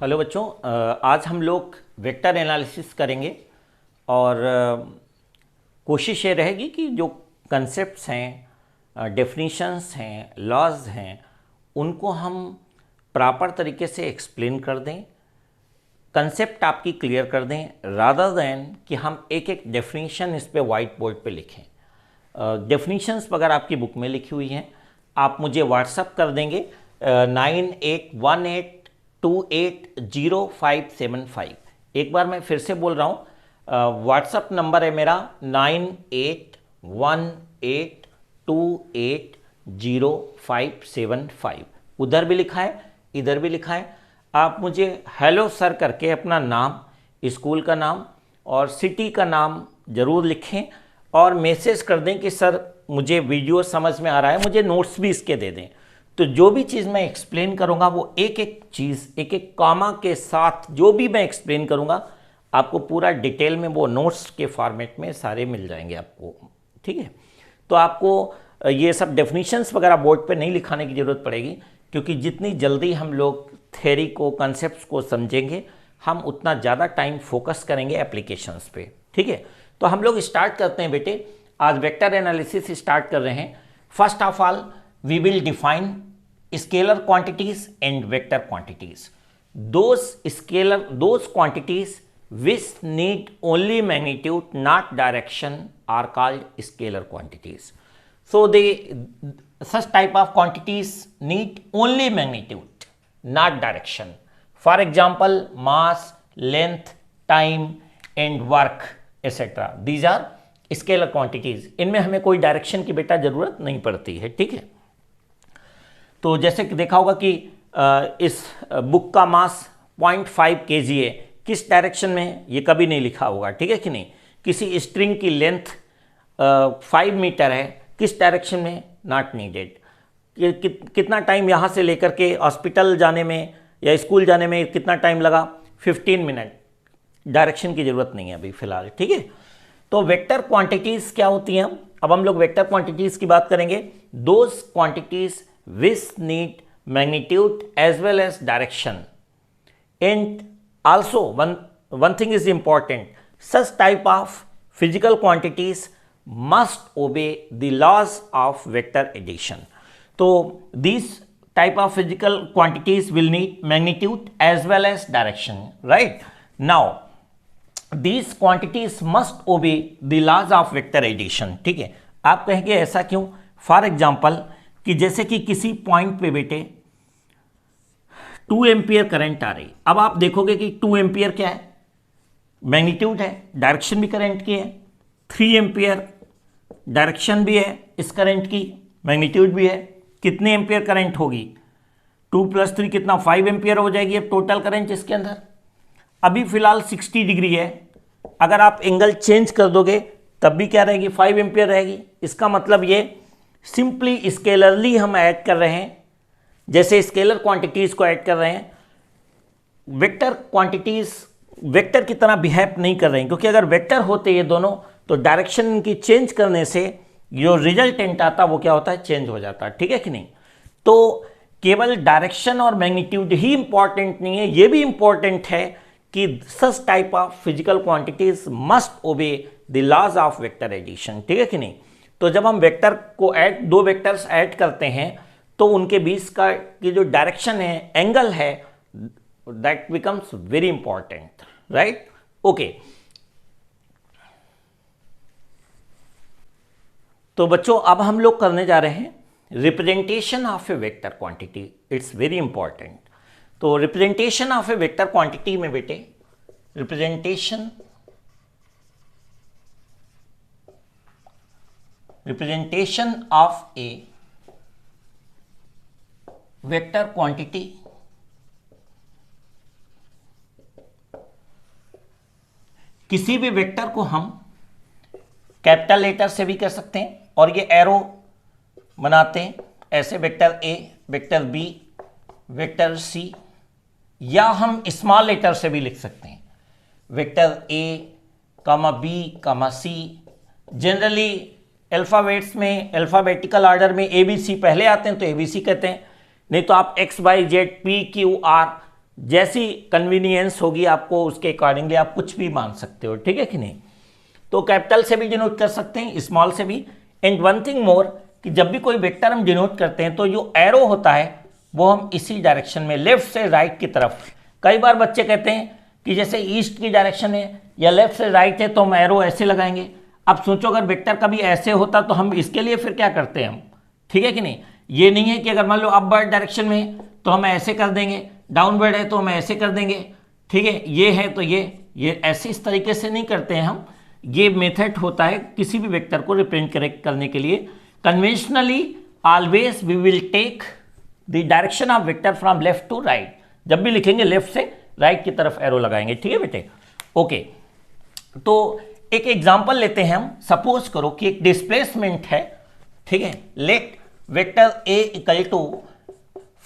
Hello बच्चों, आज हम लोग वेक्टर एनालिसिस करेंगे और कोशिश ये रहेगी कि जो कंसेप्ट्स हैं, डेफिनीशंस हैं, लॉज हैं, उनको हम प्रॉपर तरीके से एक्सप्लेन कर दें, कंसेप्ट आपकी क्लियर कर दें, रादर देन कि हम एक एक डेफिनीशन इस पे वाइट बोर्ड पे लिखें। डेफिनीशंस वगैरह आपकी बुक में लिखी हुई हैं, आप मुझे व्हाट्सअप कर देंगे 9818280575। एक बार मैं फिर से बोल रहा हूँ, व्हाट्सअप नंबर है मेरा 9818280575। उधर भी लिखा है, इधर भी लिखा है। आप मुझे हेलो सर करके अपना नाम, स्कूल का नाम और सिटी का नाम ज़रूर लिखें और मैसेज कर दें कि सर मुझे वीडियो समझ में आ रहा है, मुझे नोट्स भी इसके दे दें। तो जो भी चीज़ मैं एक्सप्लेन करूंगा वो एक एक चीज़, एक एक कॉमा के साथ जो भी मैं एक्सप्लेन करूंगा आपको पूरा डिटेल में वो नोट्स के फॉर्मेट में सारे मिल जाएंगे आपको। ठीक है, तो आपको ये सब डेफिनीशंस वगैरह बोर्ड पे नहीं लिखाने की ज़रूरत पड़ेगी, क्योंकि जितनी जल्दी हम लोग थ्योरी को, कॉन्सेप्ट्स को समझेंगे, हम उतना ज़्यादा टाइम फोकस करेंगे एप्लीकेशंस पे। ठीक है, तो हम लोग स्टार्ट करते हैं बेटे। आज वेक्टर एनालिसिस स्टार्ट कर रहे हैं। First of all we will define scalar quantities and vector quantities. those quantities which need only magnitude not direction are called scalar quantities. So such type of quantities need only magnitude not direction. For example, mass, length, time and work etc. These are scalar quantities. इनमें हमें कोई direction की बेटा जरूरत नहीं पड़ती है। ठीक है, तो जैसे कि देखा होगा कि इस बुक का मास 0.5 kg है, किस डायरेक्शन में ये कभी नहीं लिखा होगा। ठीक है कि नहीं। किसी स्ट्रिंग की लेंथ 5 मीटर है, किस डायरेक्शन में, नॉट नीडेड। कितना टाइम यहाँ से लेकर के हॉस्पिटल जाने में या स्कूल जाने में कितना टाइम लगा, 15 मिनट। डायरेक्शन की जरूरत नहीं है अभी फिलहाल। ठीक है, तो वेक्टर क्वांटिटीज क्या होती हैं? अब हम लोग वेक्टर क्वांटिटीज की बात करेंगे। Those quantities which need magnitude as well as direction and also one thing is important, such type of physical quantities must obey the laws of vector addition. तो this type of physical quantities will need magnitude as well as direction, right. Now These quantities must obey the laws of vector addition। ठीक है, आप कहेंगे ऐसा क्यों? For example कि जैसे कि किसी पॉइंट पे बेटे 2 एम्पियर करंट आ रही। अब आप देखोगे कि 2 एम्पियर क्या है, मैग्नीट्यूड है, डायरेक्शन भी करंट की है। 3 एम्पियर डायरेक्शन भी है इस करंट की, मैग्नीट्यूड भी है। कितने एम्पियर करंट होगी? 2 + 3 कितना, 5 एम्पियर हो जाएगी अब टोटल करंट इसके अंदर। अभी फिलहाल 60 डिग्री है, अगर आप एंगल चेंज कर दोगे तब भी क्या रहेगी, 5 एम्पियर रहेगी। इसका मतलब ये सिंपली स्केलरली हम ऐड कर रहे हैं, जैसे स्केलर क्वांटिटीज को ऐड कर रहे हैं। वेक्टर क्वांटिटीज वेक्टर की तरह बिहेव नहीं कर रहे हैं, क्योंकि अगर वेक्टर होते ये दोनों तो डायरेक्शन इनकी चेंज करने से जो रिजल्टेंट आता वो क्या होता है, चेंज हो जाता है। ठीक है कि नहीं। तो केवल डायरेक्शन और मैग्नीट्यूड ही इंपॉर्टेंट नहीं है, ये भी इंपॉर्टेंट है कि such type of physical quantities must obey the laws of vector addition. ठीक है कि नहीं। तो जब हम वेक्टर को ऐड, 2 वेक्टर्स ऐड करते हैं तो उनके बीच का की जो डायरेक्शन है, एंगल है, that becomes very important, right. Okay, तो बच्चों अब हम लोग करने जा रहे हैं representation of a vector quantity. It's very important. तो representation of a vector quantity में बेटे, representation of a vector quantity किसी भी वेक्टर को हम कैपिटल लेटर से भी कर सकते हैं और ये एरो बनाते हैं ऐसे, vector a, vector b, vector c, या हम स्मॉल लेटर से भी लिख सकते हैं, vector a comma b comma c. Generally alphabets में, अल्फ़ाबेटिकल ऑर्डर में ए बी सी पहले आते हैं तो ए बी सी कहते हैं, नहीं तो आप x y z p q r जैसी कन्वीनियंस होगी आपको उसके अकॉर्डिंगली आप कुछ भी मान सकते हो, ठीक है कि नहीं। तो कैपिटल से भी डिनोट कर सकते हैं, स्मॉल से भी। एंड वन थिंग मोर कि जब भी कोई वेक्टर हम डिनोट करते हैं तो जो एरो होता है वो हम इसी डायरेक्शन में लेफ्ट से राइट की तरफ, कई बार बच्चे कहते हैं कि जैसे ईस्ट की डायरेक्शन है या लेफ्ट से राइट है तो हम एरो ऐसे लगाएंगे। अब सोचो अगर वेक्टर कभी ऐसे होता तो हम इसके लिए फिर क्या करते हैं हम, ठीक है कि नहीं। ये नहीं है कि अगर मान लो अपवर्ड डायरेक्शन में है तो हम ऐसे कर देंगे, डाउनवर्ड है तो हम ऐसे कर देंगे, ठीक है। ये है तो ये ऐसे इस तरीके से नहीं करते हैं हम। ये मेथड होता है किसी भी वेक्टर को रिप्रेजेंट करने के लिए। Conventionally always we will take the direction of vector from left to right. जब भी लिखेंगे लेफ्ट से राइट की तरफ एरो लगाएंगे, ठीक है बेटे। ओके, तो एक एग्जांपल लेते हैं हम। सपोज करो कि एक डिस्प्लेसमेंट है, ठीक है। Let vector a equal to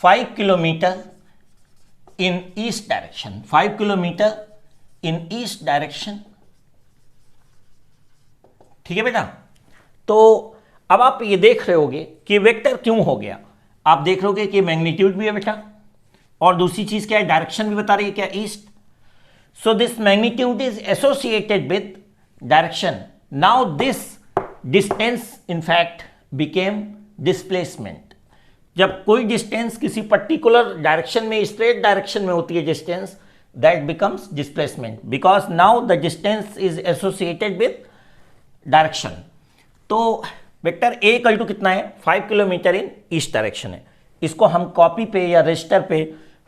5 kilometre in east direction, 5 kilometre in east direction, ठीक है बेटा। तो अब आप ये देख रहे होगे कि वेक्टर क्यों हो गया। आप देख रहे होगे कि मैग्नीट्यूड भी है बेटा, और दूसरी चीज क्या है, डायरेक्शन भी बता रही है क्या, east. So this magnitude is associated with direction. Now this distance in fact became displacement. जब कोई डिस्टेंस किसी पर्टिकुलर डायरेक्शन में, स्ट्रेट डायरेक्शन में होती है distance, that becomes displacement because now the distance is associated with direction. तो vector a equal to कितना है, 5 किलोमीटर इन ईस्ट डायरेक्शन है। इसको हम कॉपी पे या रजिस्टर पे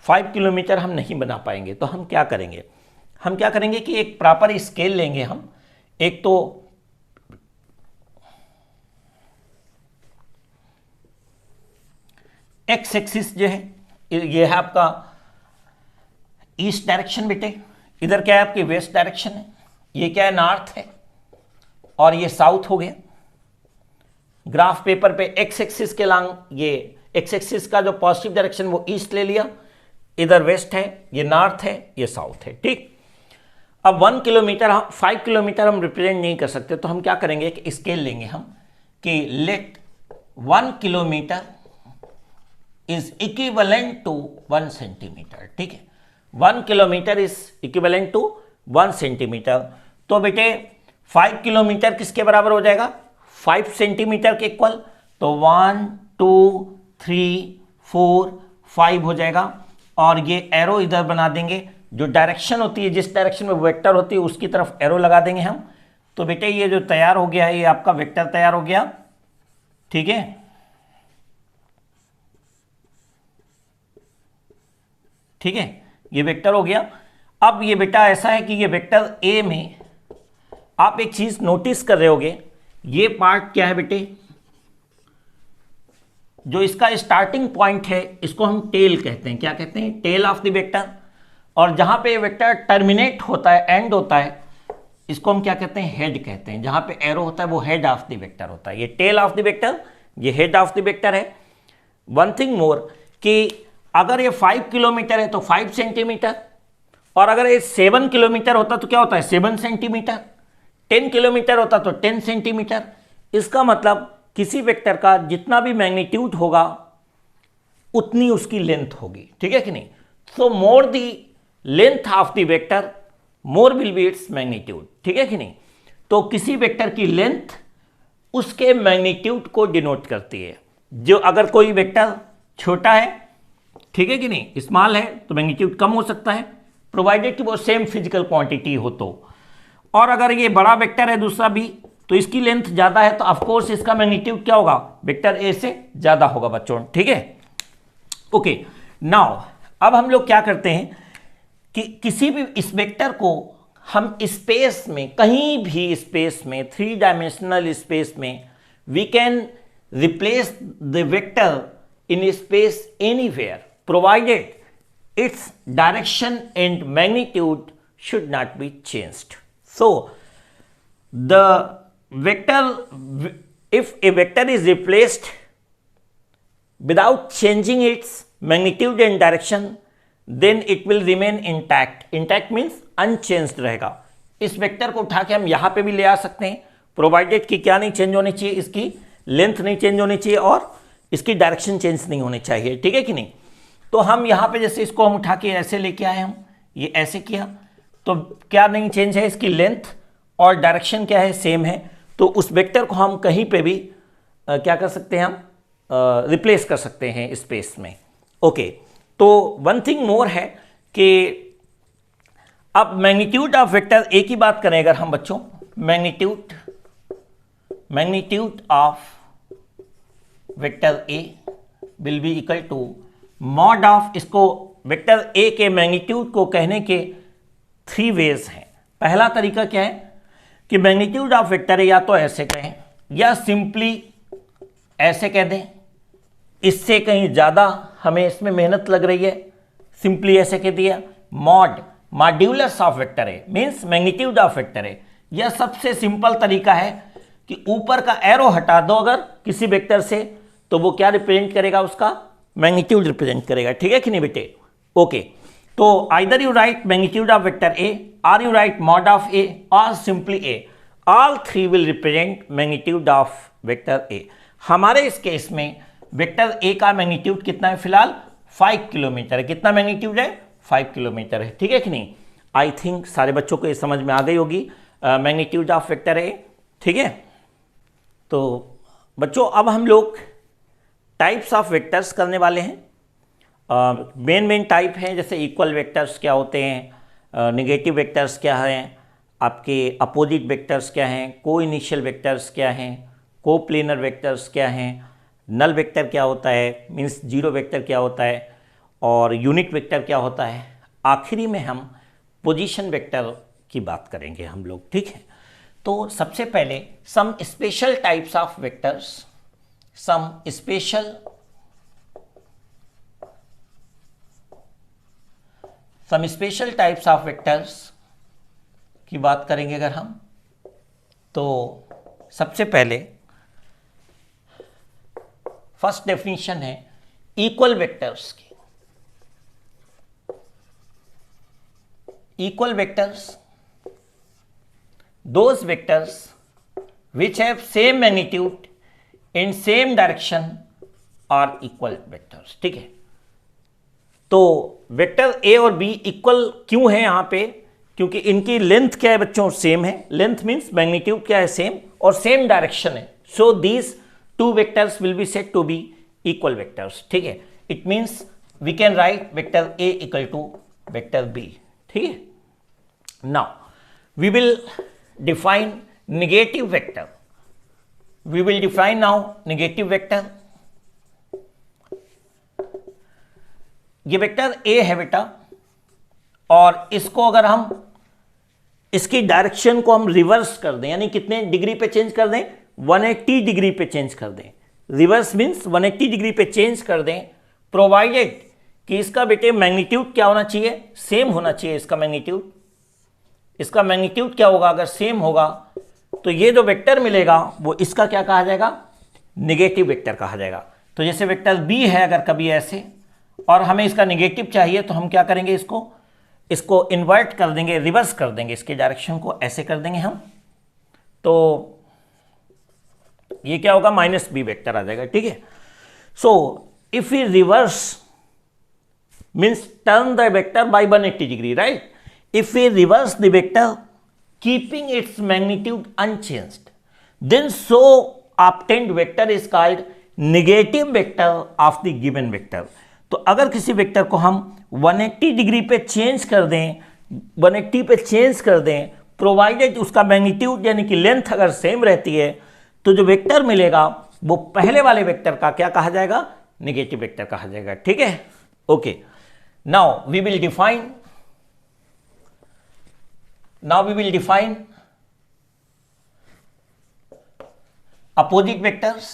5 किलोमीटर हम नहीं बना पाएंगे, तो हम क्या करेंगे, कि एक प्रॉपर स्केल लेंगे हम। एक तो एक्स एक्सिस जो है ये है आपका ईस्ट डायरेक्शन बेटे, इधर क्या है आपकी वेस्ट डायरेक्शन है, ये क्या है नॉर्थ है, और ये साउथ हो गया। ग्राफ पेपर पे एक्स एक्सिस के लॉन्ग, ये एक्स एक्सिस का जो पॉजिटिव डायरेक्शन वो ईस्ट ले लिया, इधर वेस्ट है, ये नॉर्थ है, ये साउथ है, ठीक। अब 1 किलोमीटर, 5 किलोमीटर हम रिप्रेजेंट नहीं कर सकते, तो हम क्या करेंगे कि स्केल लेंगे हम कि let 1 kilometre is equivalent to 1 centimetre, ठीक है। 1 kilometre is equivalent to 1 centimetre. तो बेटे 5 किलोमीटर किसके बराबर हो जाएगा, 5 सेंटीमीटर के इक्वल। तो 1 2 3 4 5 हो जाएगा। और ये एरो इधर बना देंगे, जो डायरेक्शन होती है, जिस डायरेक्शन में वेक्टर होती है उसकी तरफ एरो लगा देंगे हम। तो बेटे ये जो तैयार हो गया है, ये आपका वेक्टर तैयार हो गया, ठीक है। ठीक है, ये वेक्टर हो गया। अब ये बेटा ऐसा है कि ये वेक्टर ए में आप एक चीज नोटिस कर रहे होगे, ये पार्ट क्या है बेटे, जो इसका स्टार्टिंग पॉइंट है इसको हम टेल कहते हैं। क्या कहते हैं, टेल ऑफ द वेक्टर। और जहां पे वेक्टर टर्मिनेट होता है, एंड होता है, इसको हम क्या कहते हैं, हेड कहते हैं। जहां पे एरो होता है वो हेड ऑफ द वेक्टर होता है। ये टेल ऑफ द वेक्टर, ये हेड ऑफ द वेक्टर है। वन थिंग मोर कि अगर ये 5 किलोमीटर है तो 5 सेंटीमीटर, और अगर ये 7 किलोमीटर होता तो क्या होता है, 7 सेंटीमीटर। 10 किलोमीटर होता तो 10 सेंटीमीटर। इसका मतलब किसी वेक्टर का जितना भी मैग्नीट्यूड होगा उतनी उसकी लेंथ होगी, ठीक है कि नहीं। So more the length of the vector more will be its magnitude, ठीक है कि नहीं। तो किसी वेक्टर की लेंथ उसके मैग्नीट्यूड को डिनोट करती है। जो अगर कोई वेक्टर छोटा है, ठीक है कि नहीं, स्मॉल है, तो मैग्नीट्यूड कम हो सकता है, प्रोवाइडेड कि वो सेम फिजिकल क्वांटिटी हो तो। और अगर ये बड़ा वेक्टर है दूसरा भी, तो इसकी लेंथ ज्यादा है, तो ऑफकोर्स इसका मैग्नीट्यूड क्या होगा, वेक्टर ए से ज्यादा होगा बच्चों, ठीक है। ओके, नाउ अब हम लोग क्या करते हैं कि किसी भी इस वेक्टर को हम स्पेस में, कहीं भी स्पेस में, 3 डायमेंशनल स्पेस में, we can replace the vector in space anywhere provided its direction and magnitude should not be changed. So the vector, if a vector is replaced without changing its magnitude and direction, then it will remain intact. Intact means unchanged रहेगा। इस vector को उठा के हम यहाँ पे भी ले आ सकते हैं, प्रोवाइडेड कि क्या नहीं चेंज होनी चाहिए, इसकी लेंथ नहीं चेंज होनी चाहिए और इसकी डायरेक्शन चेंज नहीं होनी चाहिए, ठीक है कि नहीं। तो हम यहाँ पे जैसे इसको हम उठा के ऐसे लेके आए, हम ये ऐसे किया, तो क्या नहीं चेंज है, इसकी लेंथ और डायरेक्शन क्या है, सेम है। तो उस वेक्टर को हम कहीं पे भी क्या कर सकते हैं, हम रिप्लेस कर सकते हैं स्पेस में। ओके, तो वन थिंग मोर है कि अब मैग्नीट्यूड ऑफ वेक्टर ए की बात करें अगर हम बच्चों, magnitude of vector a will be equal to mod of, इसको वेक्टर ए के मैग्नीट्यूड को कहने के 3 वेज हैं। पहला तरीका क्या है कि मैग्नीट्यूड ऑफ वेक्टर ए या तो ऐसे कहें या सिंपली ऐसे कह दें, इससे कहीं ज़्यादा हमें इसमें मेहनत लग रही है, सिंपली ऐसे कह दिया modulus of vector A means magnitude of vector ए। यह सबसे सिंपल तरीका है कि ऊपर का एरो हटा दो अगर किसी वेक्टर से, तो वो क्या रिप्रेजेंट करेगा, उसका मैग्नीट्यूड रिप्रेजेंट करेगा। ठीक है कि नहीं बेटे? ओके, तो either you right magnitude of vector ए और यू राइट मॉड ऑफ ए और simply A, all 3 will represent magnitude of vector ए। हमारे इस केस में वेक्टर ए का मैग्नीट्यूड कितना है, फिलहाल 5 किलोमीटर है। कितना मैग्नीट्यूड है? 5 किलोमीटर है। ठीक है कि नहीं? आई थिंक सारे बच्चों को ये समझ में आ गई होगी मैग्नीट्यूड ऑफ वेक्टर ए। ठीक है, तो बच्चों अब हम लोग टाइप्स ऑफ वेक्टर्स करने वाले हैं। मेन टाइप हैं, जैसे इक्वल वेक्टर्स क्या होते हैं, नेगेटिव वेक्टर्स क्या हैं, आपके अपोजिट वेक्टर्स क्या हैं, को इनिशियल वेक्टर्स क्या हैं, को प्लेनर वेक्टर्स क्या हैं, नल वेक्टर क्या होता है, मीन्स जीरो वेक्टर क्या होता है, और यूनिट वेक्टर क्या होता है। आखिरी में हम पोजीशन वेक्टर की बात करेंगे हम लोग। ठीक है, तो सबसे पहले some special types of vectors, some special types of vectors की बात करेंगे अगर हम, तो सबसे पहले फर्स्ट डेफिनेशन है इक्वल वेक्टर्स की। Equal vectors, those vectors which have same magnitude in same direction are equal vectors। ठीक है, तो वेक्टर ए और बी इक्वल क्यों है यहाँ पे? क्योंकि इनकी लेंथ क्या है बच्चों? सेम है। लेंथ मीन्स मैग्नीट्यूड क्या है? सेम, और सेम डायरेक्शन है। So these 2 vectors will be said to be equal vectors. ठीक है, it means we can write vector a equal to vector b. ठीक है, now we will define negative vector। we will define now negative vector। ये vector a है बेटा, और इसको अगर हम इसकी डायरेक्शन को हम रिवर्स कर दें, यानी कितने डिग्री पे चेंज कर दें? 180 डिग्री पे चेंज कर दें। रिवर्स मीन्स 180 डिग्री पे चेंज कर दें, प्रोवाइडेड कि इसका बेटे मैग्नीट्यूड क्या होना चाहिए? सेम होना चाहिए इसका मैग्नीट्यूड। इसका मैग्नीट्यूड क्या होगा? अगर सेम होगा तो ये जो वेक्टर मिलेगा वो इसका क्या कहा जाएगा? नेगेटिव वेक्टर कहा जाएगा। तो जैसे वेक्टर बी है अगर कभी ऐसे, और हमें इसका नेगेटिव चाहिए, तो हम क्या करेंगे? इसको इन्वर्ट कर देंगे, रिवर्स कर देंगे, इसके डायरेक्शन को ऐसे कर देंगे हम, तो ये क्या होगा? माइनस बी वेक्टर आ जाएगा। ठीक है, so if you reverse means turn the vector by 180 degree, right? If we reverse the vector keeping its magnitude unchanged, then so obtained vector is called negative vector of the given vector। तो अगर किसी vector को हम 180 degree पे change कर दें, 180 पे change कर दें, प्रोवाइडेड उसका मैग्नीट्यूड यानी कि लेंथ अगर सेम रहती है, तो जो वेक्टर मिलेगा वो पहले वाले वेक्टर का क्या कहा जाएगा? नेगेटिव वेक्टर कहा जाएगा। ठीक है, okay, now we will define opposite vectors।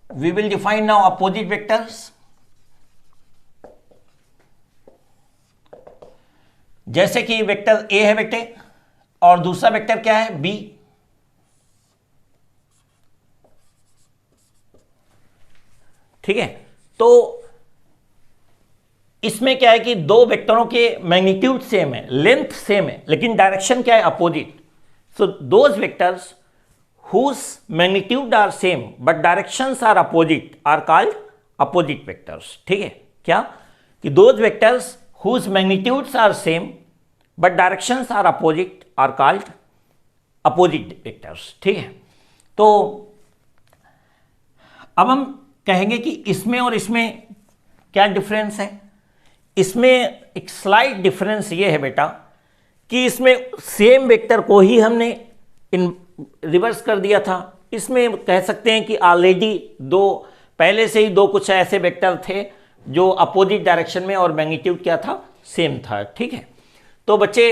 we will define now opposite vectors। जैसे कि वेक्टर ए है बेटे, और दूसरा वेक्टर क्या है? बी। ठीक है, तो इसमें क्या है कि 2 वेक्टरों के मैग्नीट्यूड सेम है, लेंथ सेम है, लेकिन डायरेक्शन क्या है? Opposite. So those vectors whose magnitude are same but directions are opposite are called opposite vectors, ठीक है, क्या कि those vectors whose magnitudes are same but directions are opposite are called opposite vectors, ठीक है। तो अब हम कहेंगे कि इसमें और इसमें क्या डिफरेंस है। इसमें एक स्लाइट डिफरेंस ये है बेटा कि इसमें सेम वेक्टर को ही हमने इन रिवर्स कर दिया था। इसमें कह सकते हैं कि ऑलरेडी दो पहले से ही दो कुछ ऐसे वेक्टर थे जो अपोजिट डायरेक्शन में और मैग्नीट्यूड क्या था, सेम था, ठीक है। तो बच्चे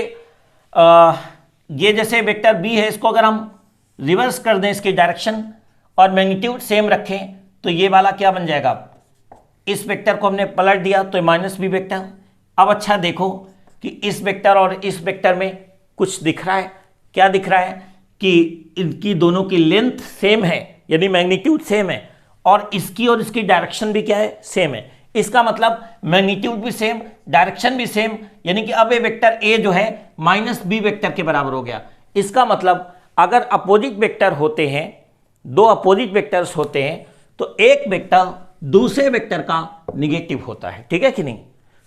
ये जैसे वेक्टर बी है, इसको अगर हम रिवर्स कर दें इसकी डायरेक्शन और मैग्नीट्यूड सेम रखें तो ये वाला क्या बन जाएगा, इस वेक्टर को हमने पलट दिया तो माइनस बी वेक्टर। अब अच्छा देखो कि इस वेक्टर और इस वेक्टर में कुछ दिख रहा है, क्या दिख रहा है कि इनकी दोनों की लेंथ सेम है, यानी मैग्नीट्यूड सेम है, और इसकी डायरेक्शन भी क्या है, सेम है। इसका मतलब मैग्नीट्यूड भी सेम, डायरेक्शन भी सेम, यानी कि अब ये वेक्टर ए जो है माइनस बी वेक्टर के बराबर हो गया। इसका मतलब अगर अपोजिट वेक्टर होते हैं, दो अपोजिट वेक्टर्स होते हैं, तो एक वेक्टर दूसरे वेक्टर का निगेटिव होता है, ठीक है कि नहीं।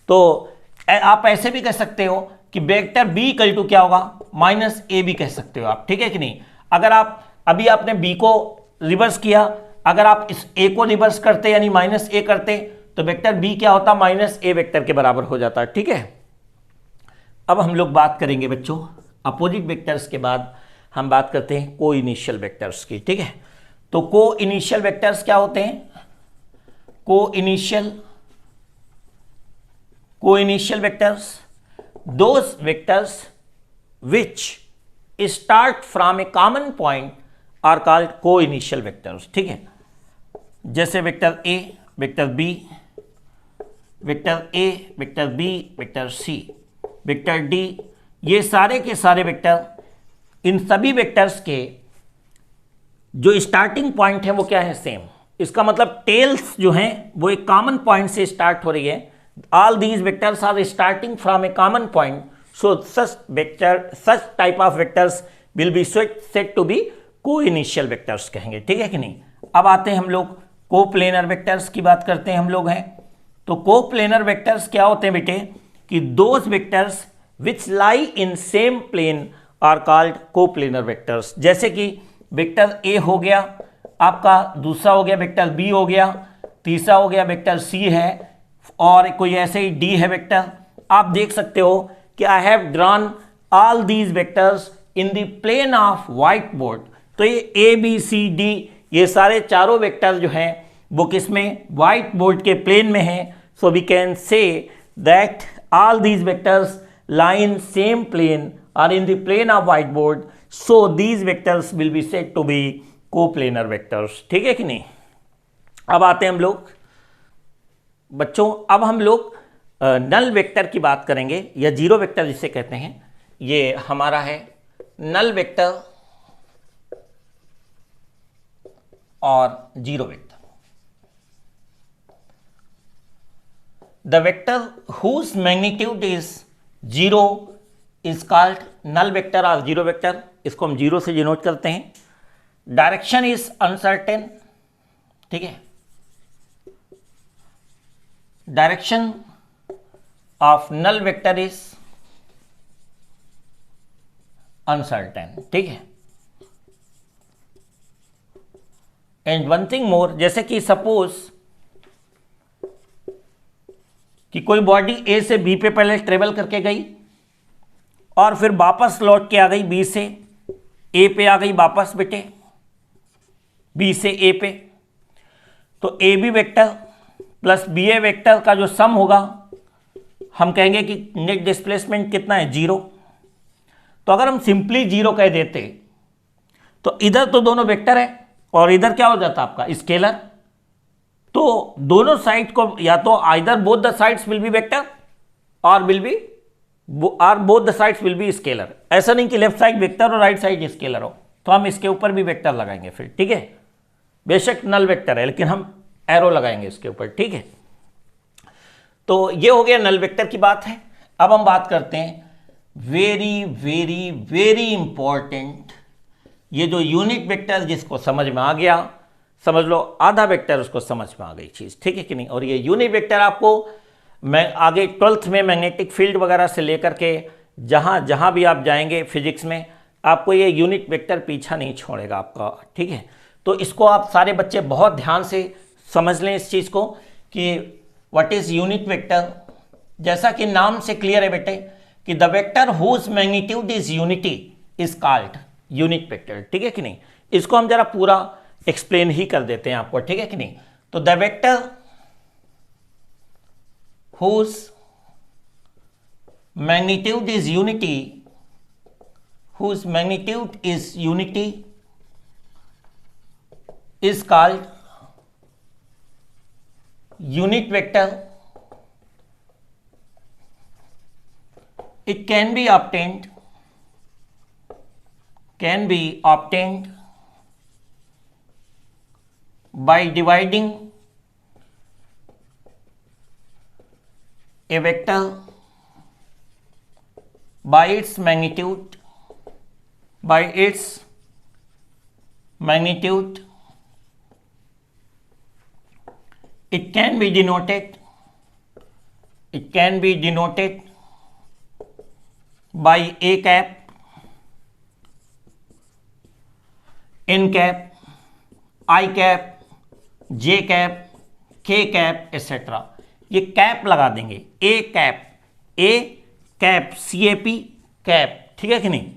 तो आप ऐसे भी कह सकते हो कि वेक्टर बी इक्वल टू क्या होगा, माइनस ए भी कह सकते हो आप, ठीक है कि नहीं। अगर आप अभी आपने बी को रिवर्स किया, अगर आप इस ए को रिवर्स करते यानी माइनस ए करते तो वेक्टर बी क्या होता, माइनस ए वेक्टर के बराबर हो जाता है, ठीक है। अब हम लोग बात करेंगे बच्चों अपोजिट वेक्टर्स के बाद हम बात करते हैं को इनिशियल वेक्टर्स की, ठीक है। तो को इनिशियल वेक्टर्स क्या होते हैं, को initial vectors those vectors which start from a common point are called को इनिशियल वेक्टर्स, ठीक है। जैसे vector a, vector b, vector a, vector b, vector c, vector d, ये सारे के सारे वेक्टर, इन सभी वेक्टर्स के जो स्टार्टिंग पॉइंट है वो क्या है, सेम। इसका मतलब टेल्स जो हैं वो एक कॉमन पॉइंट से स्टार्ट हो रही है। All these vectors are starting from a common point, so such type of vectors will be set to be को इनिशियल वेक्टर्स कहेंगे, ठीक है कि नहीं। अब आते हैं हम लोग को प्लेनर वेक्टर्स की बात करते हैं हम लोग हैं। तो को प्लेनर वेक्टर्स क्या होते हैं बेटे कि those vectors which lie in same plane are called को प्लेनर वेक्टर्स। जैसे कि वेक्टर ए हो गया आपका, दूसरा हो गया वेक्टर बी हो गया, तीसरा हो गया वेक्टर सी है, और कोई ऐसे ही डी है वेक्टर। आप देख सकते हो कि I have drawn all these vectors in the plane of white board. तो ये ए बी सी डी ये सारे चारों वेक्टर जो हैं वो किस में, व्हाइट बोर्ड के प्लेन में हैं। So we can say that all these vectors lie in same plane or in the plane of white board, so these vectors will be said to be coplanar vectors, ठीक है कि नहीं। अब आते हैं हम लोग बच्चों, अब हम लोग नल वेक्टर की बात करेंगे या जीरो वेक्टर जिसे कहते हैं। ये हमारा है नल वेक्टर और zero vector. The vector whose magnitude is zero is called null vector और जीरो वेक्टर, इसको हम जीरो से डिनोट करते हैं। डायरेक्शन इज अनसर्टेन, ठीक है, direction of null vector is uncertain, ठीक है। एंड वन थिंग मोर, जैसे कि सपोज कि कोई बॉडी ए से बी पे पहले ट्रेवल करके गई और फिर वापस लौट के आ गई बी से ए पे आ गई वापस बेटे, बी से ए पे, तो A B vector plus B A vector का जो सम होगा हम कहेंगे कि नेट डिस्प्लेसमेंट कितना है, जीरो। तो अगर हम सिंपली जीरो कह देते तो इधर तो दोनों वेक्टर है और इधर क्या हो जाता आपका स्केलर। तो दोनों साइड को या तो either both the sides will be vector और both the sides will be scalar. ऐसा नहीं कि लेफ्ट साइड वेक्टर और राइट साइड स्केलर हो, तो हम इसके ऊपर भी वेक्टर लगाएंगे फिर, ठीक है। बेशक नल वेक्टर है लेकिन हम एरो लगाएंगे इसके ऊपर, ठीक है। तो ये हो गया नल वेक्टर की बात है। अब हम बात करते हैं वेरी वेरी वेरी इंपॉर्टेंट, ये जो यूनिट वेक्टर जिसको समझ में आ गया समझ लो आधा वेक्टर उसको समझ में आ गई चीज़, ठीक है कि नहीं। और ये यूनिट वेक्टर आपको मैं आगे 12th में मैग्नेटिक फील्ड वगैरह से लेकर के जहाँ जहाँ भी आप जाएंगे फिजिक्स में, आपको ये यूनिट वेक्टर पीछा नहीं छोड़ेगा आपका, ठीक है। तो इसको आप सारे बच्चे बहुत ध्यान से समझ लें इस चीज़ को कि व्हाट इज यूनिट वेक्टर। जैसा कि नाम से क्लियर है बेटे कि the vector whose magnitude is unity is called unit vector, ठीक है कि नहीं। इसको हम जरा पूरा एक्सप्लेन ही कर देते हैं आपको, ठीक है कि नहीं। तो the vector whose magnitude is unity, whose magnitude is unity is called unit vector. It can be obtained by dividing a vector by its magnitude. It can be denoted by a cap, n cap, I cap, j cap, k cap etc. ये cap लगा देंगे, a cap, CAP cap, ठीक है कि नहीं।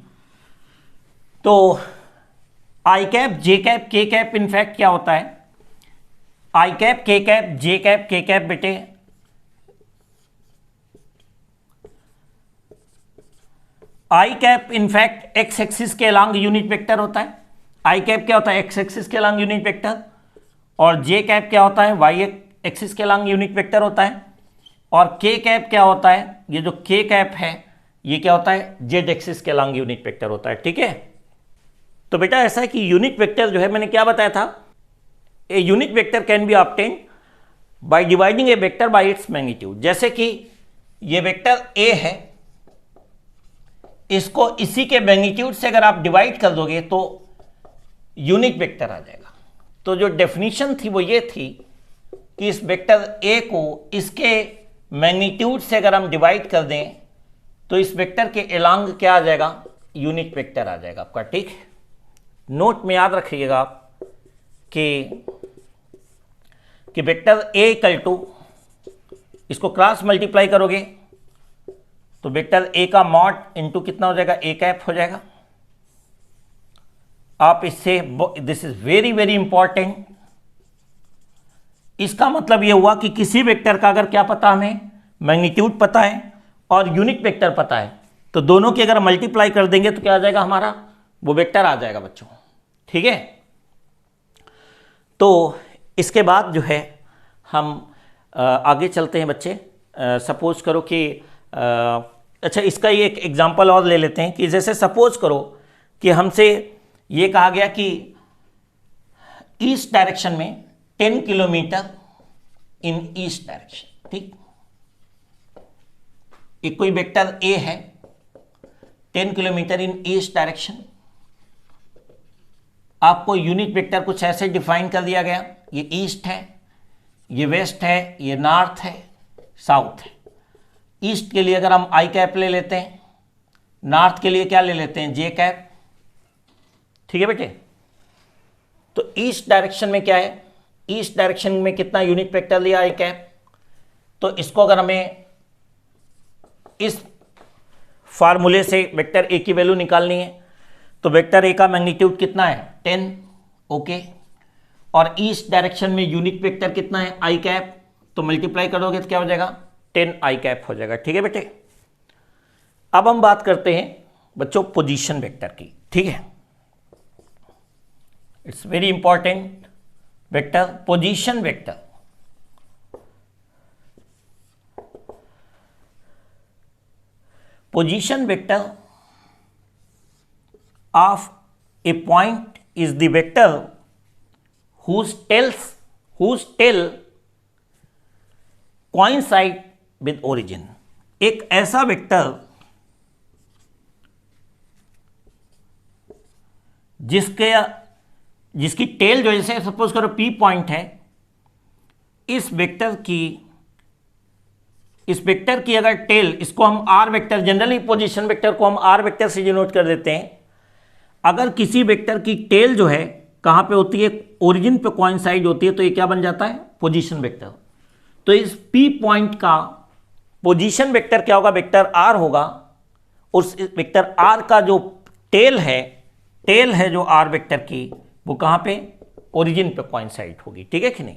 तो आई cap, जे cap, के cap in fact क्या होता है, आई कैप, के कैप, जे कैप, के कैप बेटे आई कैप इनफैक्ट एक्स एक्सिस के अलोंग यूनिट वेक्टर होता है। आई कैप क्या होता है, एक्स एक्सिस के अलोंग यूनिट वेक्टर। और जे कैप क्या होता है, वाई एक्सिस के अलोंग यूनिट वेक्टर होता है। और के कैप क्या होता है, ये जो के कैप है ये क्या होता है, जेड एक्सिस के अलोंग यूनिट वेक्टर होता है, ठीक है। तो बेटा ऐसा है कि यूनिट वेक्टर जो है मैंने क्या बताया था, a unit vector can be obtain by dividing a vector by its magnitude. जैसे कि ये वेक्टर ए है, इसको इसी के मैग्नीट्यूड से अगर आप डिवाइड कर दोगे तो यूनिट वेक्टर आ जाएगा। तो जो डेफिनेशन थी वो ये थी कि इस वेक्टर ए को इसके मैग्नीट्यूड से अगर हम डिवाइड कर दें तो इस वेक्टर के अलोंग क्या आ जाएगा, यूनिट वेक्टर आ जाएगा आपका, ठीक है। नोट में याद रखिएगा आप कि वेक्टर ए इक्वल टू, इसको क्रॉस मल्टीप्लाई करोगे तो वेक्टर ए का मॉड इनटू कितना हो जाएगा, ए कैप हो जाएगा। आप इससे, this is very very important, इसका मतलब यह हुआ कि किसी वेक्टर का अगर क्या पता, हमें मैग्नीट्यूड पता है और यूनिट वेक्टर पता है, तो दोनों की अगर मल्टीप्लाई कर देंगे तो क्या आ जाएगा, हमारा वो वेक्टर आ जाएगा बच्चों, ठीक है। तो इसके बाद जो है हम आगे चलते हैं बच्चे। सपोज करो कि अच्छा इसका ही एक एग्जांपल और ले लेते हैं कि जैसे सपोज करो कि हमसे ये कहा गया कि ईस्ट डायरेक्शन में 10 किलोमीटर इन ईस्ट डायरेक्शन, ठीक। एक कोई वेक्टर ए है 10 किलोमीटर इन ईस्ट डायरेक्शन। आपको यूनिट वेक्टर कुछ ऐसे डिफाइन कर दिया गया, ये ईस्ट है, ये वेस्ट है, ये नॉर्थ है, साउथ है। ईस्ट के लिए अगर हम आई कैप ले लेते हैं, नॉर्थ के लिए क्या ले लेते हैं, जे कैप, ठीक है बेटे। तो ईस्ट डायरेक्शन में क्या है, ईस्ट डायरेक्शन में कितना यूनिट वेक्टर लिया, आई कैप। तो इसको अगर हमें इस फार्मूले से वेक्टर ए की वैल्यू निकालनी है तो वेक्टर ए का मैग्नीट्यूड कितना है, 10, ओके। और ईस्ट डायरेक्शन में यूनिट वेक्टर कितना है, आई कैप, तो मल्टीप्लाई करोगे तो क्या हो जाएगा, 10 आई कैप हो जाएगा, ठीक है बेटे। अब हम बात करते हैं बच्चों पोजीशन वेक्टर की, ठीक है। It's very important vector, position vector. Position vector of a point is the vector whose tail coincide with origin। एक ऐसा वेक्टर जिसके जिसकी टेल जो जैसे सपोज करो P पॉइंट है, इस वेक्टर की अगर टेल, इसको हम R vector, generally position vector को हम R वेक्टर से डिनोट कर देते हैं। अगर किसी वेक्टर की टेल जो है कहां पे होती है, ओरिजिन पे कोइंसाइड होती है, तो ये क्या बन जाता है, पोजीशन वेक्टर। तो इस P पॉइंट का पोजीशन वेक्टर क्या होगा, वेक्टर R होगा। उस वेक्टर R का जो टेल है जो R वेक्टर की, वो कहां पे, ओरिजिन पे कोइंसाइड होगी। ठीक है कि नहीं।